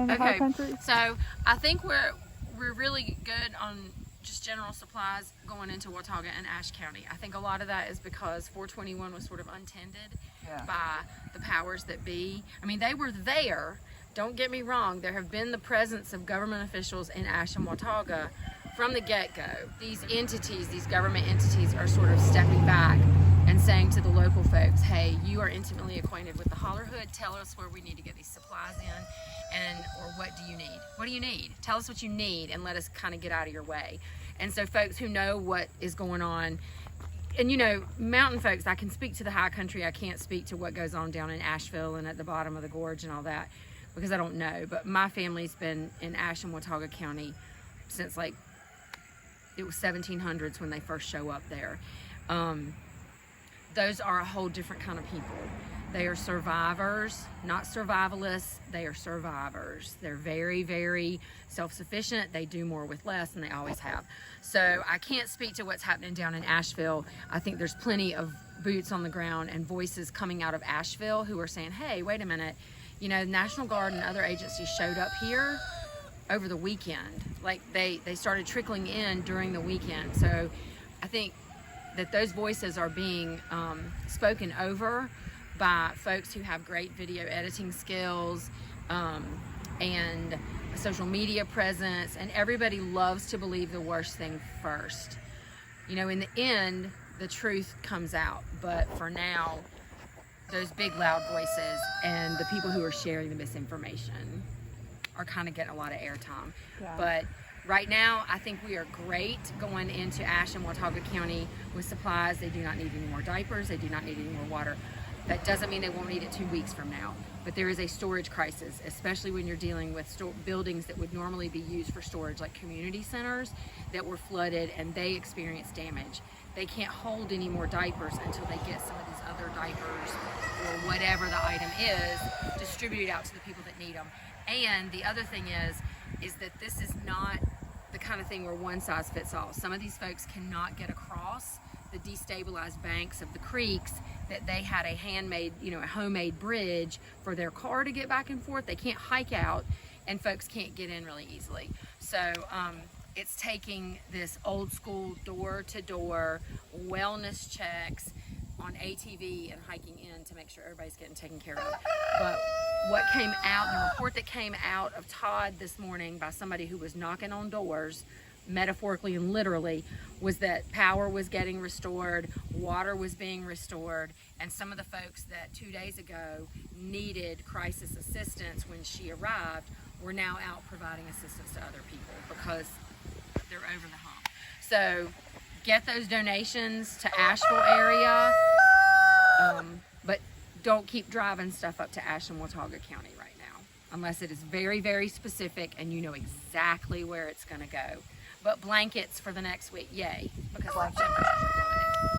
in the high Okay, country? so I think we're really good on just general supplies going into Watauga and Ashe County. I think a lot of that is because 421 was sort of untended by the powers that be. I mean, they were there. Don't get me wrong. There have been the presence of government officials in Ashe and Watauga from the get-go. These entities, these government entities, are sort of stepping back and saying to the local folks, hey, you are intimately acquainted with the holler hood. Tell us where we need to get these supplies in, or what do you need? What do you need? Tell us what you need and let us kind of get out of your way. And so folks who know what is going on, and you know, mountain folks, I can speak to the high country. I can't speak to what goes on down in Asheville and at the bottom of the gorge and all that, because I don't know. But my family's been in Ashe and Watauga County since like it was 1700s when they first show up there. Those are a whole different kind of people. They are survivors, not survivalists. They are survivors. They're very, very self-sufficient. They do more with less, and they always have. So I can't speak to what's happening down in Asheville. I think there's plenty of boots on the ground and voices coming out of Asheville who are saying, hey, wait a minute, you know, National Guard and other agencies showed up here over the weekend. Like they started trickling in during the weekend. So I think that those voices are being spoken over by folks who have great video editing skills and a social media presence, and everybody loves to believe the worst thing first. You know, in the end, the truth comes out, but for now, those big loud voices and the people who are sharing the misinformation are kind of getting a lot of airtime. Yeah. But right now, I think we are great going into Ashe and Watauga County with supplies. They do not need any more diapers. They do not need any more water. That doesn't mean they won't need it 2 weeks from now. But there is a storage crisis, especially when you're dealing with buildings that would normally be used for storage, like community centers that were flooded and they experienced damage. They can't hold any more diapers until they get some of these other diapers or whatever the item is distributed out to the people that need them. And the other thing is that this is not the kind of thing where one size fits all. Some of these folks cannot get across the destabilized banks of the creeks that they had a handmade, you know, a homemade bridge for their car to get back and forth. They can't hike out, and folks can't get in really easily. So it's taking this old school door-to-door wellness checks on ATV and hiking in to make sure everybody's getting taken care of. But what came out, the report that came out of Todd this morning by somebody who was knocking on doors, metaphorically and literally, was that power was getting restored, water was being restored, and some of the folks that 2 days ago needed crisis assistance when she arrived were now out providing assistance to other people because they're over the hump. So get those donations to Asheville area, but don't keep driving stuff up to Ashe and Watauga County right now, unless it is very, very specific and you know exactly where it's going to go. But blankets for the next week, yay, because life temperatures are plummeting.